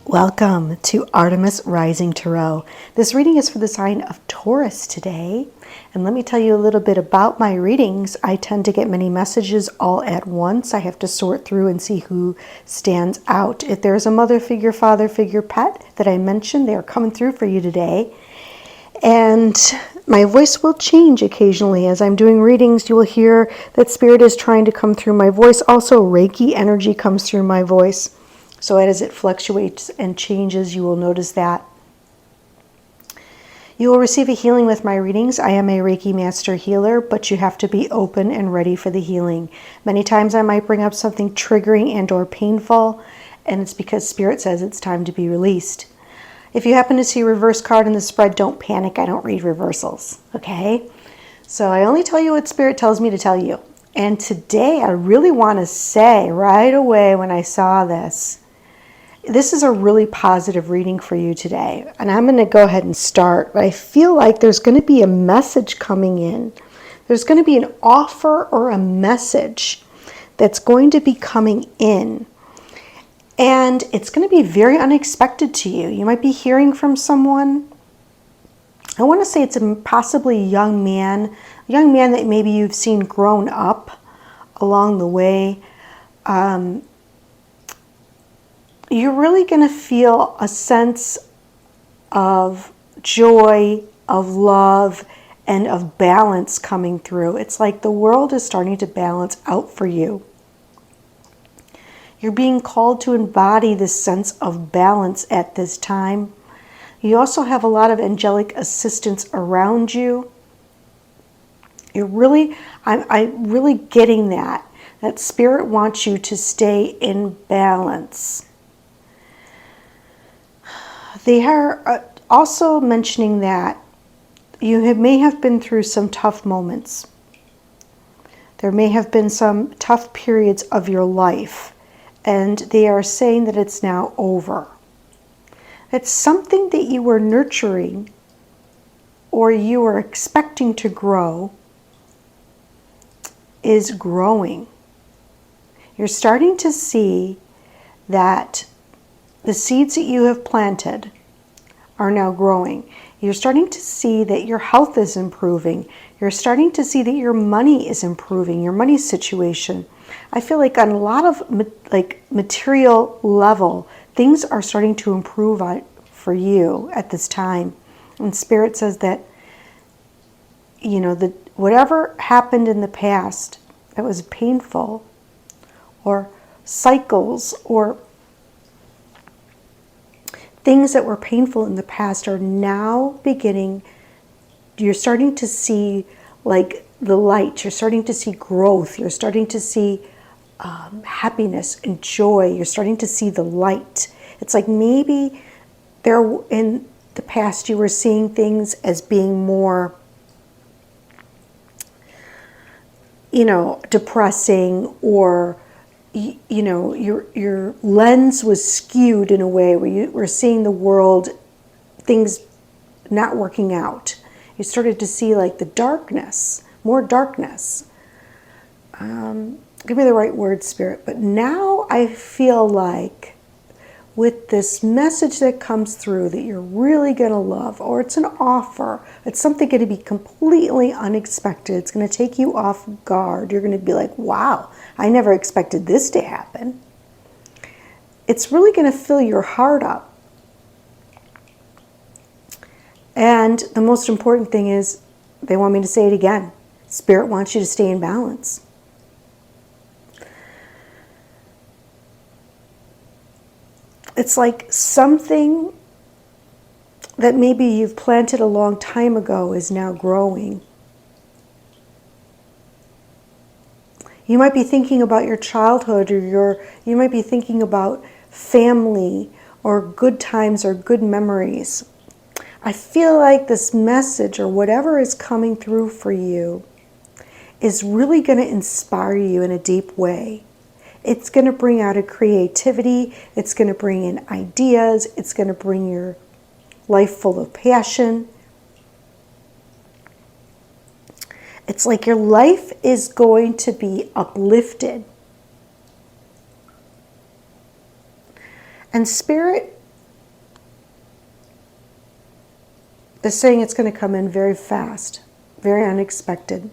Welcome to Artemis Rising Tarot. This reading is for the sign of Taurus today. And let me tell you a little bit about my readings. I tend to get many messages all at once. I have to sort through and see who stands out. If there's a mother figure, father figure, pet that I mentioned, they are coming through for you today. And my voice will change occasionally. As I'm doing readings, you will hear that Spirit is trying to come through my voice. Also, Reiki energy comes through my voice. So as it fluctuates and changes, you will notice that. You will receive a healing with my readings. I am a Reiki Master Healer, but you have to be open and ready for the healing. Many times I might bring up something triggering and or painful, and it's because Spirit says it's time to be released. If you happen to see a reverse card in the spread, don't panic. I don't read reversals, okay? So I only tell you what Spirit tells me to tell you. And today I really want to say right away when I saw this is a really positive reading for you today. And I'm going to go ahead and start. But I feel like there's going to be a message coming in. There's going to be an offer or a message that's going to be coming in. And it's going to be very unexpected to you. You might be hearing from someone. I want to say it's possibly a young man that maybe you've seen grown up along the way. You're really going to feel a sense of joy, of love, and of balance coming through. It's like the world is starting to balance out for you. You're being called to embody this sense of balance at this time. You also have a lot of angelic assistance around you. I'm really getting that Spirit wants you to stay in balance. They are also mentioning that you may have been through some tough moments. There may have been some tough periods of your life, and they are saying that it's now over. It's something that you were nurturing or you were expecting to grow is growing. You're starting to see that the seeds that you have planted are now growing. You're starting to see that your health is improving. You're starting to see that your money is improving, your money situation. I feel like on a lot of material level, things are starting to improve for you at this time. And Spirit says that, whatever happened in the past that was painful, or cycles, or things that were painful in the past are now beginning. You're starting to see like the light. You're starting to see growth. You're starting to see happiness and joy. You're starting to see the light. It's like maybe in the past you were seeing things as being more, depressing, or your lens was skewed in a way where you were seeing the world, things not working out. You started to see like the darkness, more darkness. Give me the right word, Spirit. But now I feel like with this message that comes through that you're really going to love, or it's an offer, it's something going to be completely unexpected. It's going to take you off guard. You're going to be like, wow, I never expected this to happen. It's really going to fill your heart up. And the most important thing is, they want me to say it again, Spirit wants you to stay in balance. It's like something that maybe you've planted a long time ago is now growing. You might be thinking about your childhood, or you might be thinking about family or good times or good memories. I feel like this message or whatever is coming through for you is really going to inspire you in a deep way. It's going to bring out a creativity. It's going to bring in ideas. It's going to bring your life full of passion. It's like your life is going to be uplifted. And Spirit is saying it's going to come in very fast, very unexpected.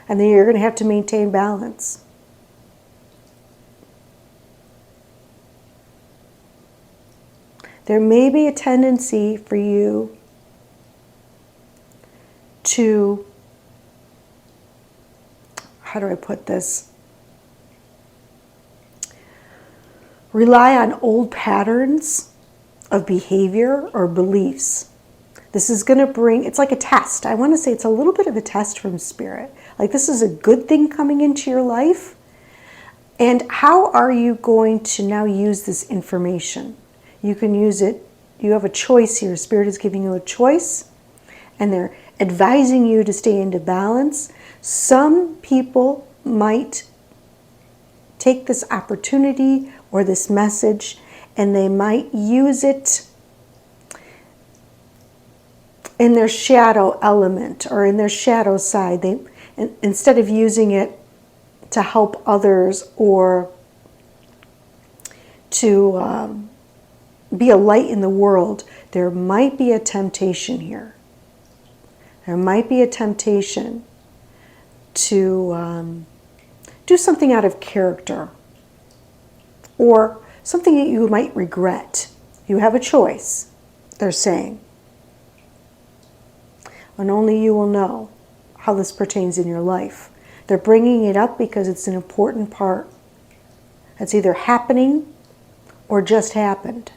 And then you're going to have to maintain balance. There may be a tendency for you to, how do I put this? Rely on old patterns of behavior or beliefs. This is going to bring, it's like a test. I want to say it's a little bit of a test from Spirit. Like this is a good thing coming into your life. And how are you going to now use this information? You can use it, you have a choice here. Spirit is giving you a choice and they're advising you to stay into balance. Some people might take this opportunity or this message and they might use it in their shadow element or in their shadow side. They, instead of using it to help others or to be a light in the world, there might be a temptation here. There might be a temptation to do something out of character or something that you might regret. You have a choice, they're saying. And only you will know how this pertains in your life. They're bringing it up because it's an important part. It's either happening or just happened.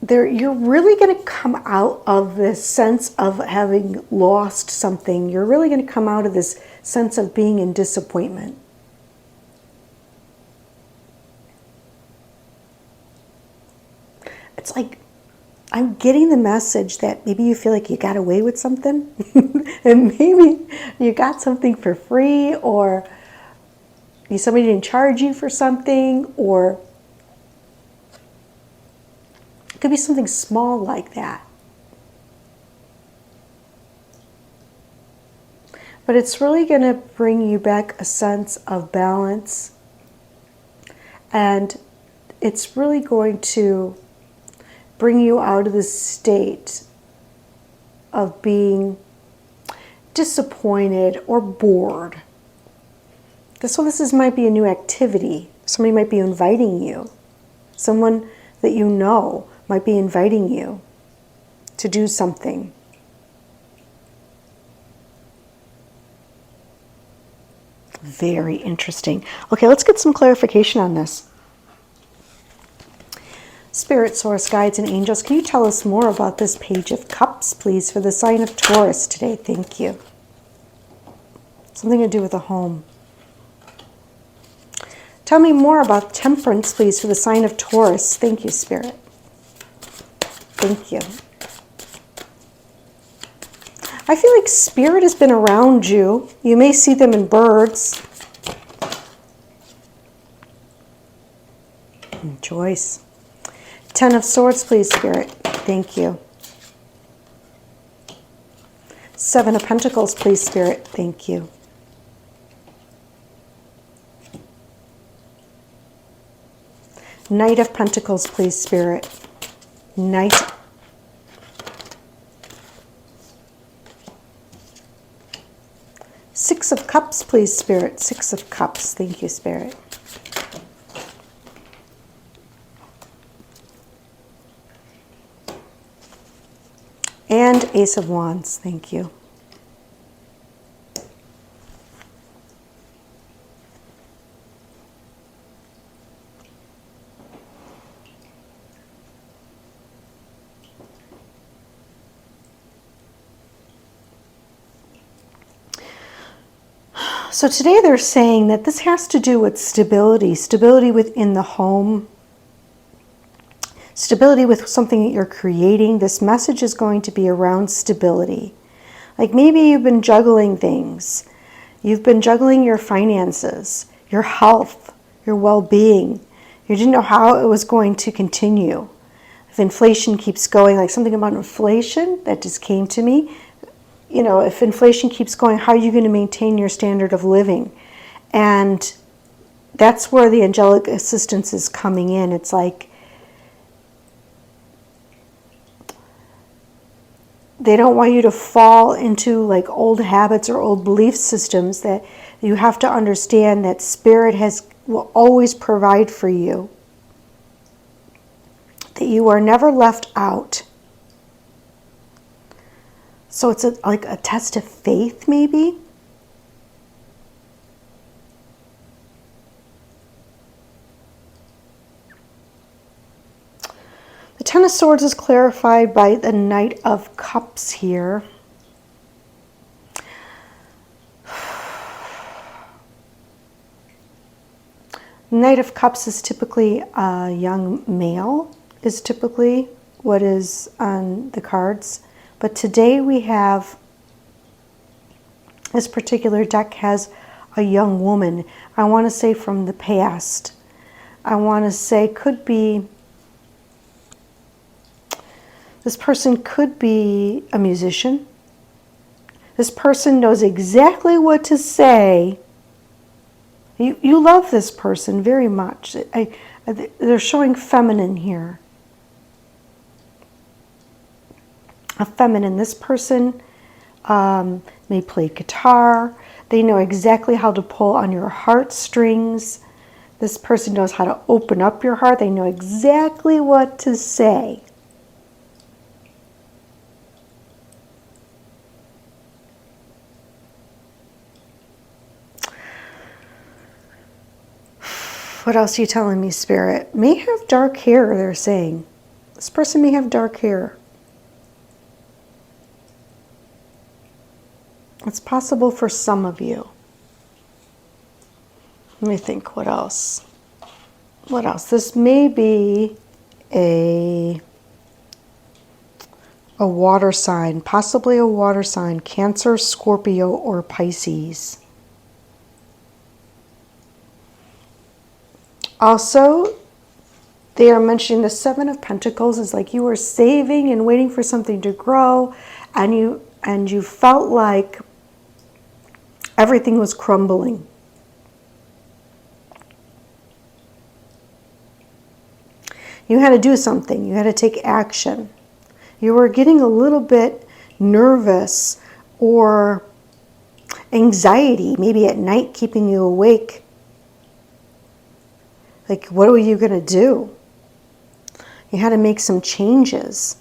You're really going to come out of this sense of having lost something. You're really going to come out of this sense of being in disappointment. It's like I'm getting the message that maybe you feel like you got away with something and maybe you got something for free or somebody didn't charge you for something, or it could be something small like that. But it's really going to bring you back a sense of balance, and it's really going to bring you out of the state of being disappointed or bored. So this might be a new activity. Somebody might be inviting you. Someone that you know might be inviting you to do something. Very interesting. Okay, let's get some clarification on this. Spirit, Source, Guides, and Angels, can you tell us more about this Page of Cups, please, for the sign of Taurus today? Thank you. Something to do with a home. Tell me more about Temperance, please, for the sign of Taurus. Thank you, Spirit. Thank you. I feel like Spirit has been around you. You may see them in birds. Choice. 10 of Swords, please, Spirit. Thank you. 7 of Pentacles, please, Spirit. Thank you. Knight of Pentacles, please, Spirit. Knight. Six of Cups, please, Spirit. 6 of Cups. Thank you, Spirit. And Ace of Wands. Thank you. So today they're saying that this has to do with stability, stability within the home, stability with something that you're creating. This message is going to be around stability. Like maybe you've been juggling things. You've been juggling your finances, your health, your well-being. You didn't know how it was going to continue. I if inflation keeps going, like something about inflation that just came to me, you know, if inflation keeps going, how are you going to maintain your standard of living? And that's where the angelic assistance is coming in. It's like they don't want you to fall into like old habits or old belief systems, that you have to understand that Spirit will always provide for you, that you are never left out. So it's like a test of faith, maybe. The Ten of Swords is clarified by the Knight of Cups here. Knight of Cups is typically a young male, is typically what is on the cards. But today we have, this particular deck has a young woman. I want to say from the past. I want to say this person could be a musician. This person knows exactly what to say. You love this person very much. They're showing feminine here. A feminine. This person may play guitar. They know exactly how to pull on your heartstrings. This person knows how to open up your heart. They know exactly what to say. What else are you telling me, Spirit? May have dark hair, they're saying. This person may have dark hair. It's possible for some of you. Let me think, what else? What else? This may be a water sign, possibly a water sign, Cancer, Scorpio, or Pisces. Also, they are mentioning the Seven of Pentacles is like you were saving and waiting for something to grow, and you felt like everything was crumbling. You had to do something. You had to take action. You were getting a little bit nervous or anxiety, maybe at night keeping you awake. Like, what were you going to do? You had to make some changes.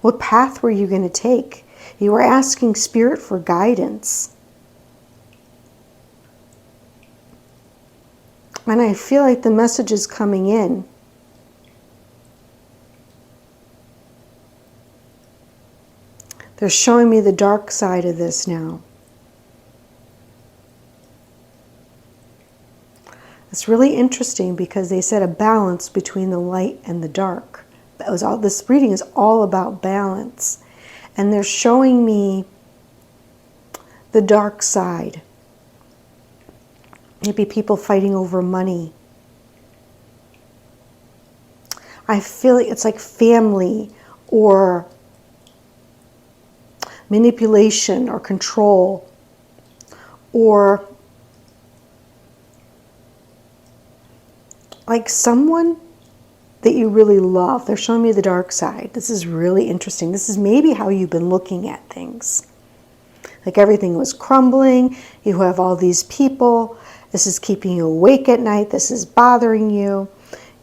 What path were you going to take? You were asking Spirit for guidance. And I feel like the message is coming in. They're showing me the dark side of this now. It's really interesting because they said a balance between the light and the dark. This reading is all about balance. And they're showing me the dark side. Maybe people fighting over money. I feel like it's like family or manipulation or control or like someone that you really love. They're showing me the dark side. This is really interesting. This is maybe how you've been looking at things. Like everything was crumbling. You have all these people. This is keeping you awake at night. This is bothering you.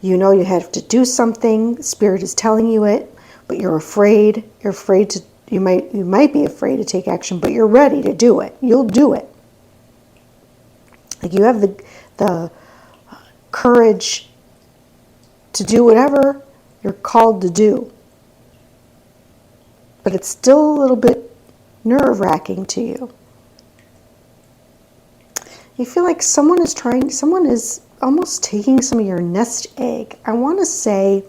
You know you have to do something. Spirit is telling you it, but you're afraid. You're afraid to. You might be afraid to take action, but you're ready to do it. You'll do it. Like you have the courage to do whatever you're called to do. But it's still a little bit nerve-wracking to you. You feel like someone is almost taking some of your nest egg. I want to say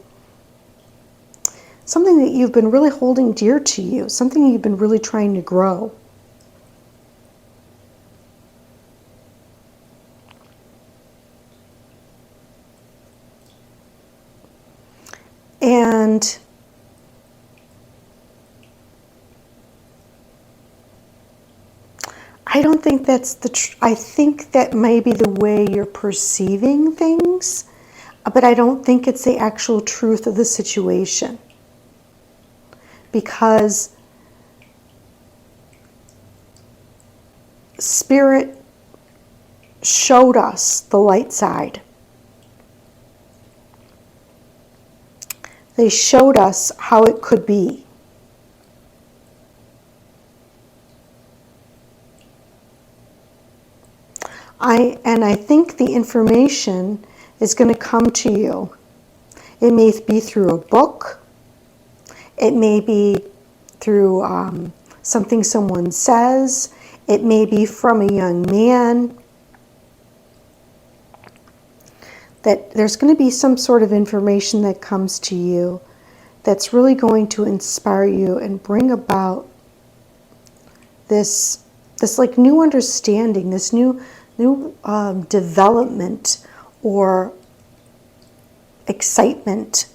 something that you've been really holding dear to you, something you've been really trying to grow. And I don't think that's I think that may be the way you're perceiving things, but I don't think it's the actual truth of the situation. Because Spirit showed us the light side. They showed us how it could be. I think the information is going to come to you. It may be through a book. It may be through something someone says. It may be from a young man. That there's going to be some sort of information that comes to you that's really going to inspire you and bring about this like new understanding, this new development or excitement.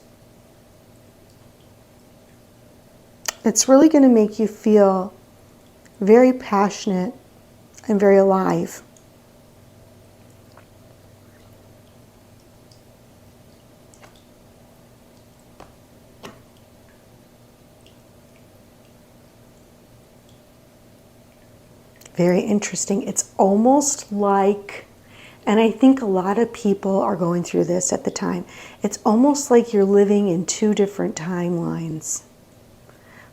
It's really going to make you feel very passionate and very alive. Very interesting. It's almost like, and I think a lot of people are going through this at the time, it's almost like you're living in two different timelines.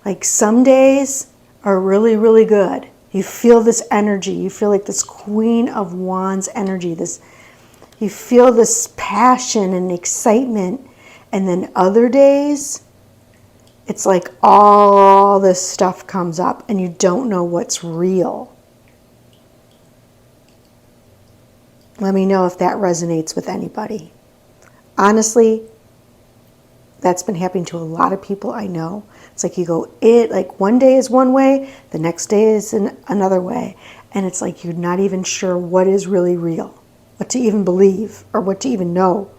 Like some days are really, really good. You feel this energy. You feel like this Queen of Wands energy. You feel this passion and excitement. And then other days, it's like all this stuff comes up and you don't know what's real. Let me know if that resonates with anybody. Honestly, that's been happening to a lot of people I know. It's like you go, like one day is one way, the next day is another way. And it's like you're not even sure what is really real, what to even believe, or what to even know.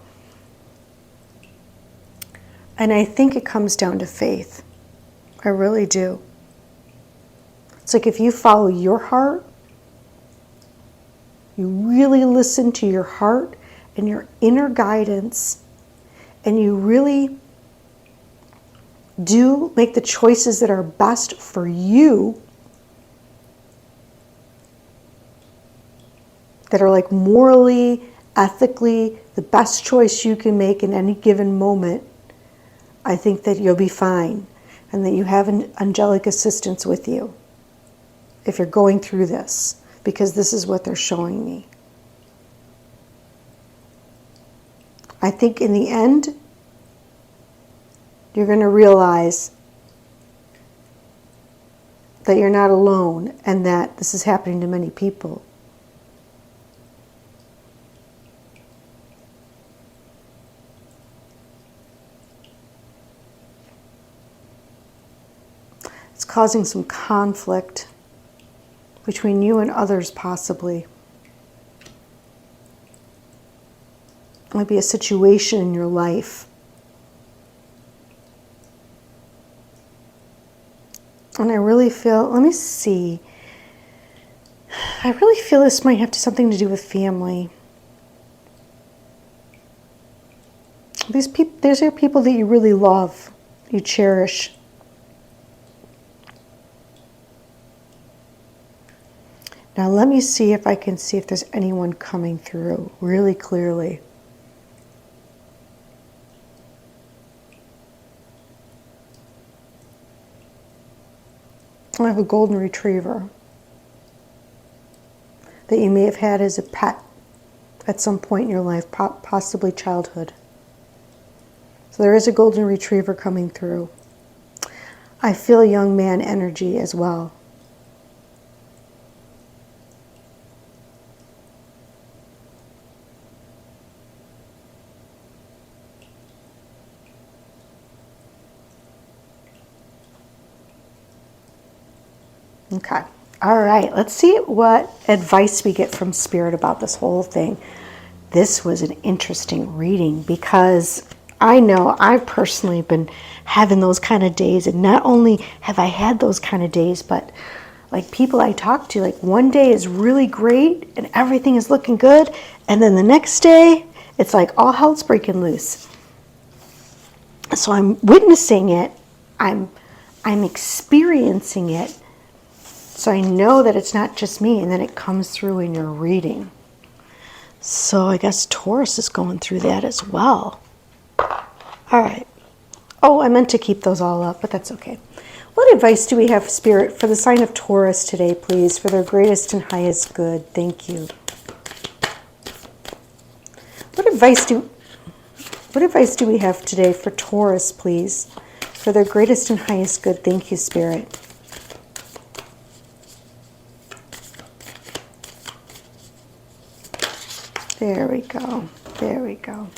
And I think it comes down to faith. I really do. It's like if you follow your heart, you really listen to your heart and your inner guidance, and you really do make the choices that are best for you, that are like morally, ethically, the best choice you can make in any given moment, I think that you'll be fine and that you have an angelic assistance with you if you're going through this. Because this is what they're showing me. I think in the end, you're going to realize that you're not alone and that this is happening to many people. It's causing some conflict between you and others, possibly. It might be a situation in your life. And I really feel, let me see. I really feel this might have something to do with family. These are people that you really love, you cherish. Now let me see if I can see if there's anyone coming through really clearly. I have a golden retriever that you may have had as a pet at some point in your life, possibly childhood. So there is a golden retriever coming through. I feel young man energy as well. Okay. All right. Let's see what advice we get from Spirit about this whole thing. This was an interesting reading because I know I've personally been having those kind of days, and not only have I had those kind of days, but like people I talk to, like one day is really great and everything is looking good, and then the next day it's like all hell's breaking loose. So I'm witnessing it, I'm experiencing it, so I know that it's not just me, and then it comes through in your reading. So I guess Taurus is going through that as well. All right. Oh, I meant to keep those all up, but that's okay. What advice do we have, Spirit, for the sign of Taurus today, please, for their greatest and highest good? Thank you. What advice do we have today for Taurus, please, for their greatest and highest good? Thank you, Spirit. There we go. There we go.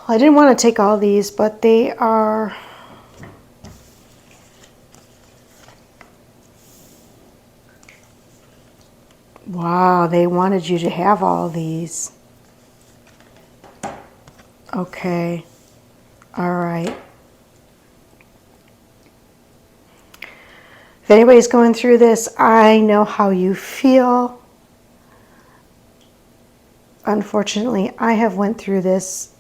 I didn't want to take all these, but they are... Wow, they wanted you to have all these. Okay. All right. If anybody's going through this, I know how you feel. Unfortunately, I have went through this.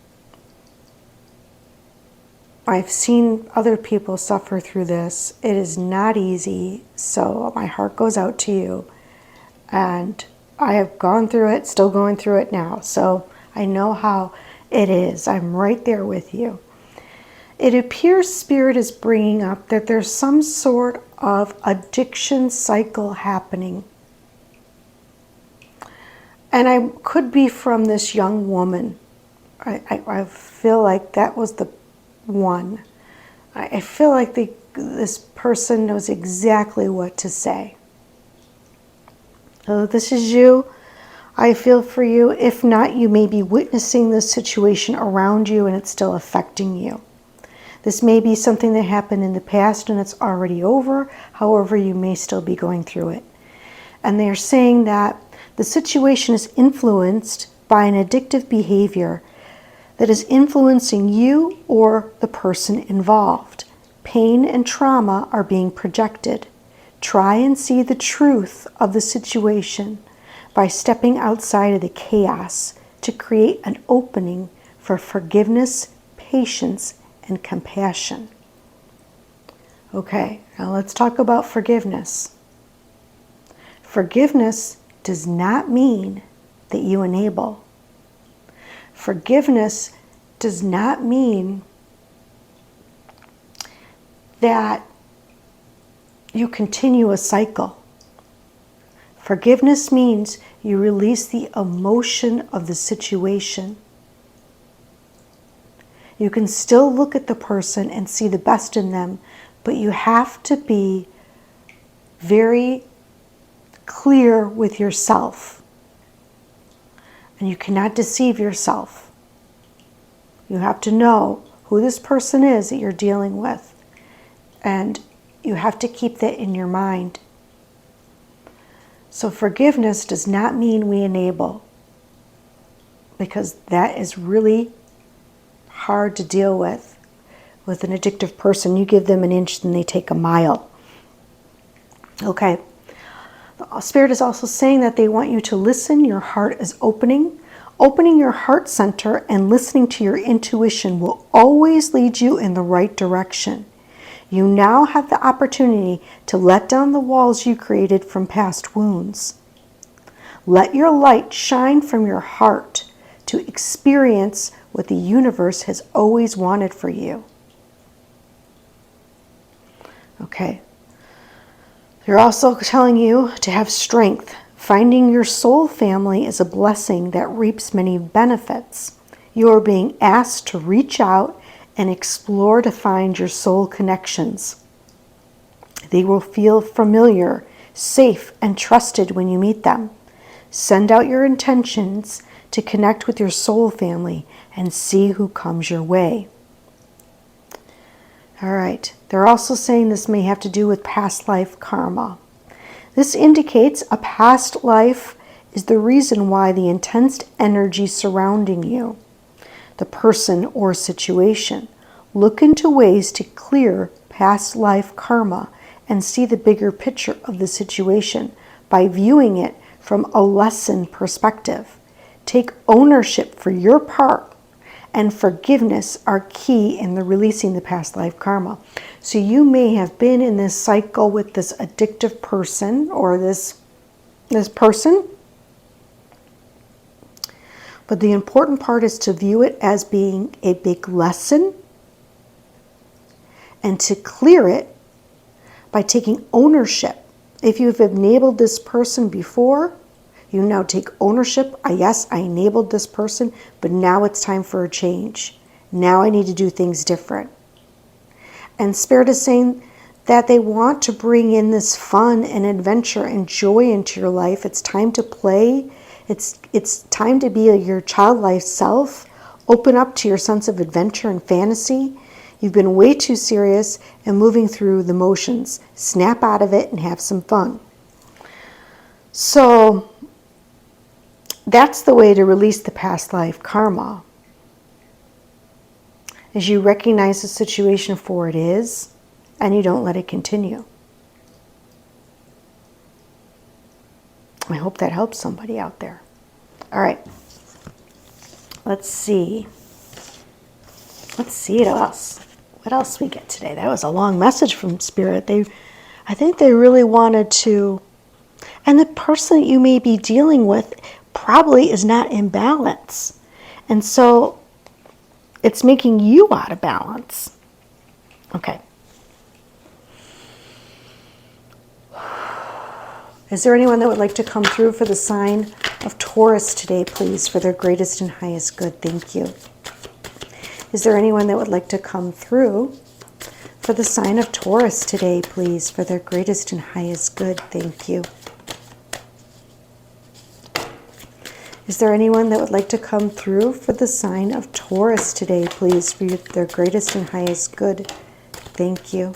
I've seen other people suffer through this. It is not easy, so my heart goes out to you. And I have gone through it, still going through it now, so I know how it is. I'm right there with you. It appears Spirit is bringing up that there's some sort of addiction cycle happening. And I could be from this young woman. I feel like that was the one. I feel like this person knows exactly what to say. So this is you. I feel for you. If not, you may be witnessing this situation around you and it's still affecting you. This may be something that happened in the past and it's already over. However, you may still be going through it. And they're saying that the situation is influenced by an addictive behavior that is influencing you or the person involved. Pain and trauma are being projected. Try and see the truth of the situation by stepping outside of the chaos to create an opening for forgiveness, patience, and compassion. Okay, now let's talk about forgiveness. Forgiveness does not mean that you enable. Forgiveness does not mean that you continue a cycle. Forgiveness means you release the emotion of the situation. You can still look at the person and see the best in them, but you have to be very clear with yourself. And you cannot deceive yourself. You have to know who this person is that you're dealing with. And you have to keep that in your mind. So forgiveness does not mean we enable, because that is really hard to deal with. With an addictive person, you give them an inch and they take a mile. Okay. Spirit is also saying that they want you to listen. Your heart is opening. Opening your heart center and listening to your intuition will always lead you in the right direction. You now have the opportunity to let down the walls you created from past wounds. Let your light shine from your heart to experience what the universe has always wanted for you. Okay. They're also telling you to have strength. Finding your soul family is a blessing that reaps many benefits. You are being asked to reach out and explore to find your soul connections. They will feel familiar, safe, and trusted when you meet them. Send out your intentions to connect with your soul family and see who comes your way. All right. They're also saying this may have to do with past life karma. This indicates a past life is the reason why the intense energy surrounding you, the person or situation. Look into ways to clear past life karma and see the bigger picture of the situation by viewing it from a lesson perspective. Take ownership for your part, and forgiveness are key in the releasing the past life karma. So you may have been in this cycle with this addictive person or this person, but the important part is to view it as being a big lesson and to clear it by taking ownership. If you've enabled this person before, you now take ownership. Yes, I enabled this person, but now it's time for a change. Now I need to do things different. And Spirit is saying that they want to bring in this fun and adventure and joy into your life. It's time to play. It's time to be your childlike self. Open up to your sense of adventure and fantasy. You've been way too serious and moving through the motions. Snap out of it and have some fun. So that's the way to release the past life karma. As you recognize the situation for what it is, and you don't let it continue. I hope that helps somebody out there. All right. Let's see. What else we get today? That was a long message from Spirit. I think they really wanted to, and the person that you may be dealing with probably is not in balance. And so it's making you out of balance. Okay. Is there anyone that would like to come through for the sign of Taurus today, please, for their greatest and highest good? Thank you. Is there anyone that would like to come through for the sign of Taurus today, please, for their greatest and highest good? Thank you. Is there anyone that would like to come through for the sign of Taurus today, please, for their greatest and highest good? Thank you.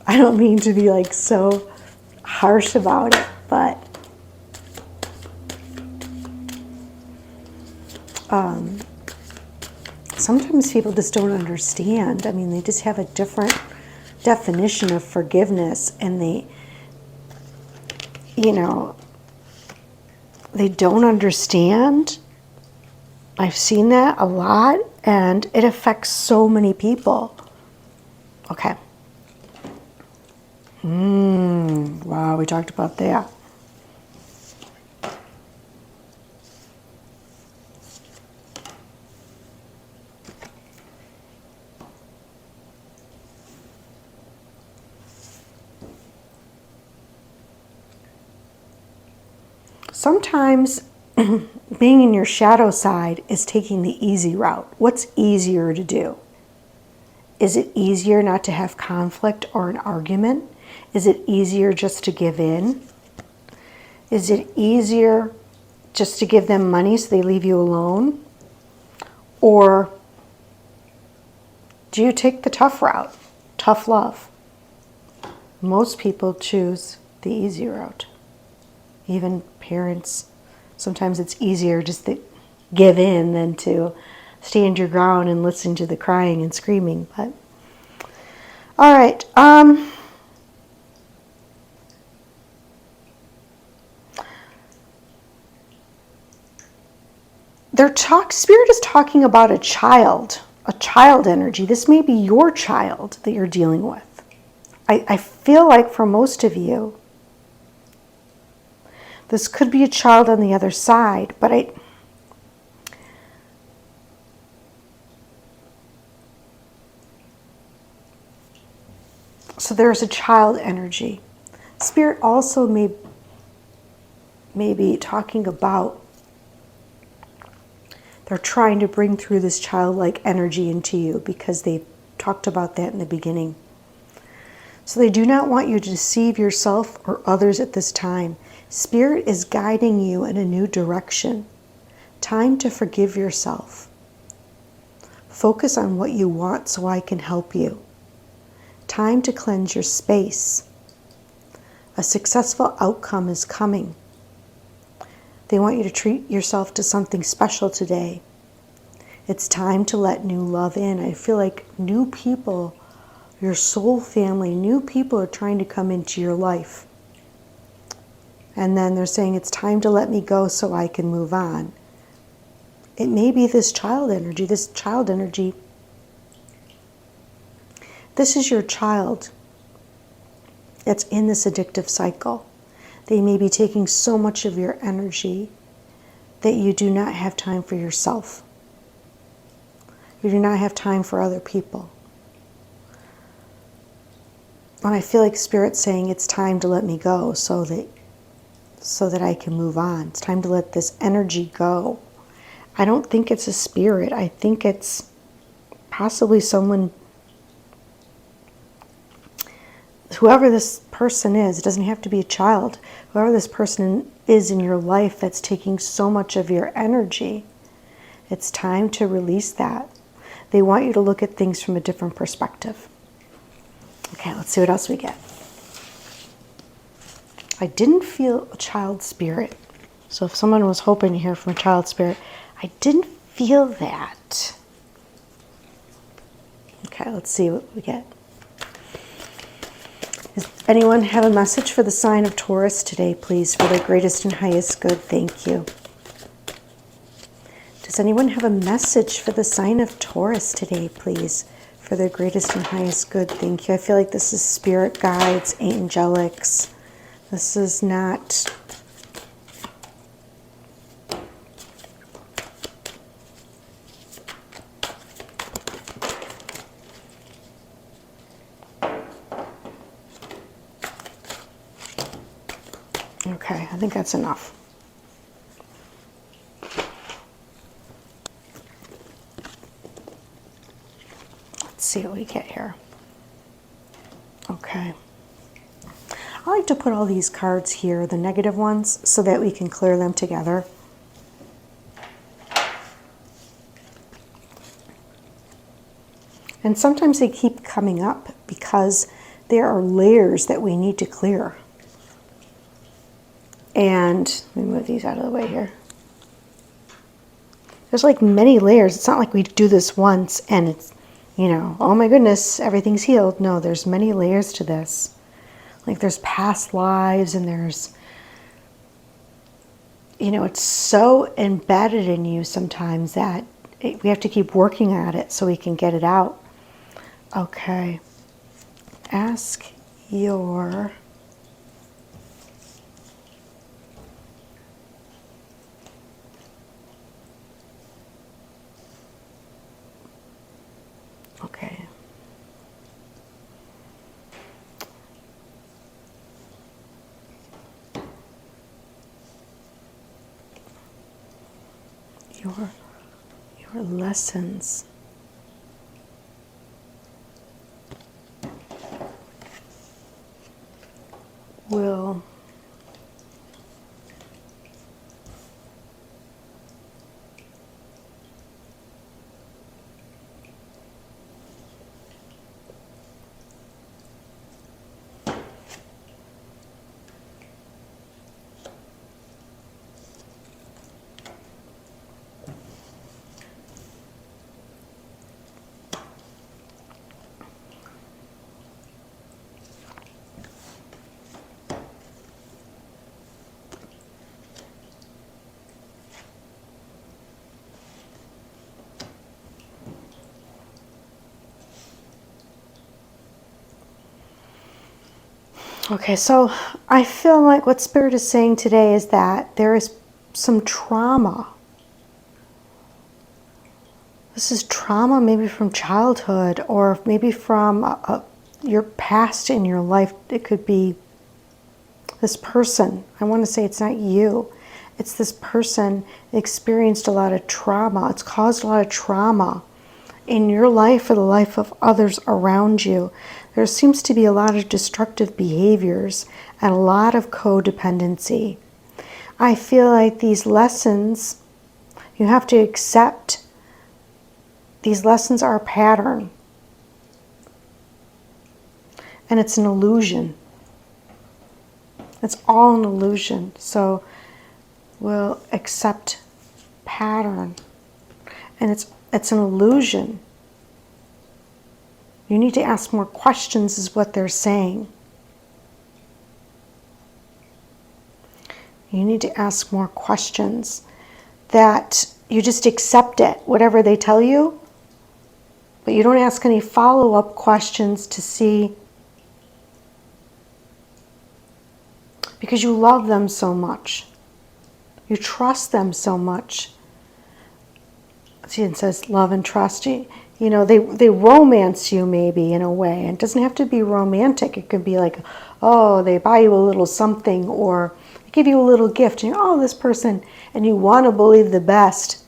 I don't mean to be like so harsh about it, but sometimes people just don't understand. I mean, they just have a different definition of forgiveness, and they don't understand. I've seen that a lot, and it affects so many people. Okay. Wow, we talked about that. Sometimes being in your shadow side is taking the easy route. What's easier to do? Is it easier not to have conflict or an argument? Is it easier just to give in? Is it easier just to give them money so they leave you alone? Or do you take the tough route, tough love? Most people choose the easy route. Even parents, sometimes it's easier just to give in than to stand your ground and listen to the crying and screaming. But all right. Spirit is talking about a child energy. This may be your child that you're dealing with. I feel like for most of you, this could be a child on the other side, but So there's a child energy. Spirit also may be talking about they're trying to bring through this childlike energy into you because they talked about that in the beginning. So they do not want you to deceive yourself or others at this time. Spirit is guiding you in a new direction. Time to forgive yourself. Focus on what you want so I can help you. Time to cleanse your space. A successful outcome is coming. They want you to treat yourself to something special today. It's time to let new love in. I feel like new people, your soul family, new people are trying to come into your life. And then they're saying it's time to let me go so I can move on. It may be this child energy. This is your child that's in this addictive cycle. They may be taking so much of your energy that you do not have time for yourself. You do not have time for other people. And I feel like Spirit's saying it's time to let me go so that I can move on. It's time to let this energy go. I don't think it's a spirit. I think it's possibly someone, whoever this person is. It doesn't have to be a child. Whoever this person is in your life that's taking so much of your energy, it's time to release that. They want you to look at things from a different perspective. Okay, let's see what else we get. I didn't feel a child spirit. So if someone was hoping to hear from a child spirit, I didn't feel that. Okay, let's see what we get. Does anyone have a message for the sign of Taurus today, please, for their greatest and highest good? Thank you. Does anyone have a message for the sign of Taurus today, please, for their greatest and highest good? Thank you. I feel like this is spirit guides, angelics. This is not... Okay, I think that's enough. Let's see what we get here. Okay. I like to put all these cards here, the negative ones, so that we can clear them together. And sometimes they keep coming up because there are layers that we need to clear. And let me move these out of the way here. There's like many layers. It's not like we do this once and it's, you know, oh my goodness, everything's healed. No, there's many layers to this. Like there's past lives and there's, you know, it's so embedded in you sometimes that we have to keep working at it so we can get it out. Okay. Ask your... Okay. Your lessons. Will Okay, so I feel like what Spirit is saying today is that there is some trauma. This is trauma maybe from childhood or maybe from your past in your life. It could be this person. I want to say it's not you. It's this person experienced a lot of trauma. It's caused a lot of trauma in your life or the life of others around you. There seems to be a lot of destructive behaviors and a lot of codependency. I feel like these lessons, you have to accept these lessons are a pattern. And it's an illusion. It's all an illusion. So we'll accept pattern. And it's an illusion. You need to ask more questions is what they're saying. You need to ask more questions. That you just accept it, whatever they tell you, but you don't ask any follow-up questions to see, because you love them so much. You trust them so much. See, it says love and trust. You know, they romance you maybe in a way. And it doesn't have to be romantic. It could be like, oh, they buy you a little something, or they give you a little gift. And oh, this person, and you want to believe the best.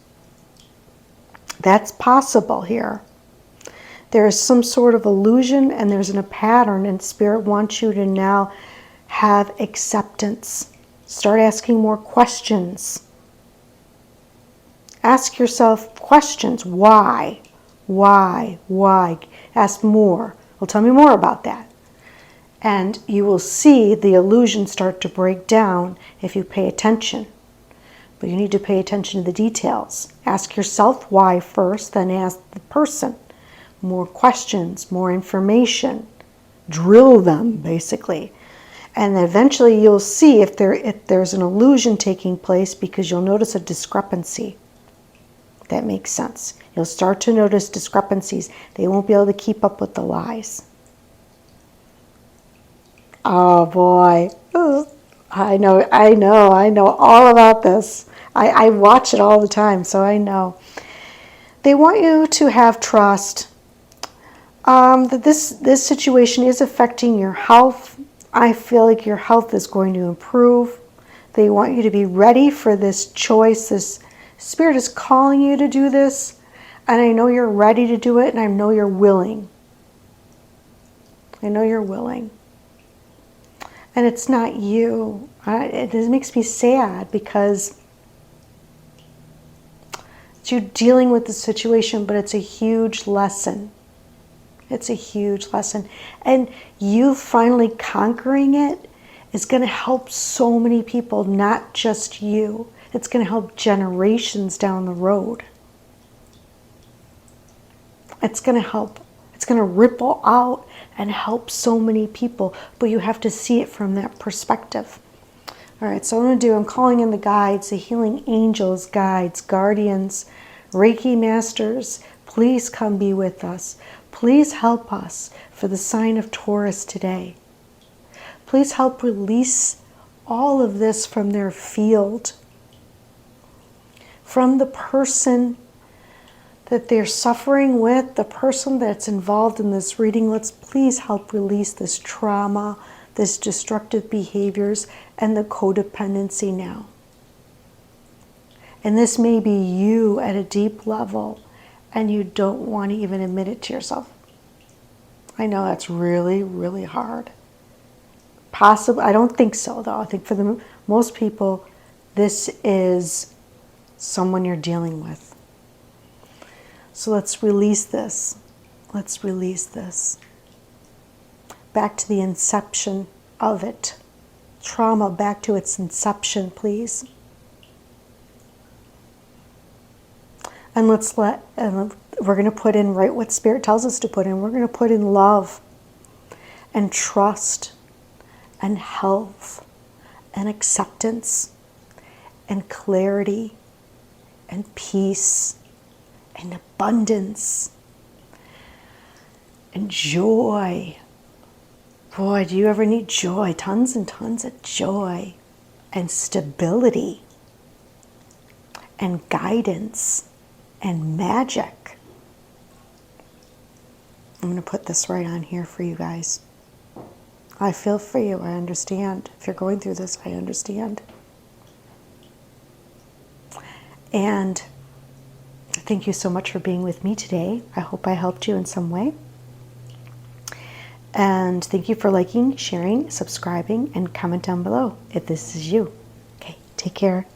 That's possible here. There is some sort of illusion, and there's a pattern, and Spirit wants you to now have acceptance. Start asking more questions. Ask yourself questions. Why? Why? Why? Ask more. Well, tell me more about that. And you will see the illusion start to break down if you pay attention. But you need to pay attention to the details. Ask yourself why first, then ask the person. More questions, more information. Drill them, basically. And eventually you'll see if there's an illusion taking place, because you'll notice a discrepancy. That makes sense. You'll start to notice discrepancies. They won't be able to keep up with the lies. Oh boy. I know all about this. I watch it all the time, so I know. They want you to have trust that this situation is affecting your health. I feel like your health is going to improve. They want you to be ready for this choice. This Spirit is calling you to do this, and I know you're ready to do it, and I know you're willing. I know you're willing. And it's not you. It makes me sad, because it's you dealing with the situation, but it's a huge lesson. It's a huge lesson. And you finally conquering it is going to help so many people, not just you. It's going to help generations down the road. It's going to help. It's going to ripple out and help so many people. But you have to see it from that perspective. All right, so I'm calling in the guides, the healing angels, guides, guardians, Reiki masters. Please come be with us. Please help us for the sign of Taurus today. Please help release all of this from their field, from the person that they're suffering with, the person that's involved in this reading. Let's please help release this trauma, this destructive behaviors, and the codependency now. And this may be you at a deep level, and you don't want to even admit it to yourself. I know that's really, really hard. Possibly, I don't think so, though. I think for most people, this is someone you're dealing with. So let's release this. Let's release this. Back to the inception of it. Trauma back to its inception, please. And we're going to put in right what Spirit tells us to put in. We're going to put in love and trust and health and acceptance and clarity and peace and abundance and joy. Boy, do you ever need joy? Tons and tons of joy and stability and guidance and magic. I'm going to put this right on here for you guys. I feel for you. I understand. If you're going through this, I understand. And thank you so much for being with me today. I hope I helped you in some way. And thank you for liking, sharing, subscribing, and comment down below if this is you. Okay, take care.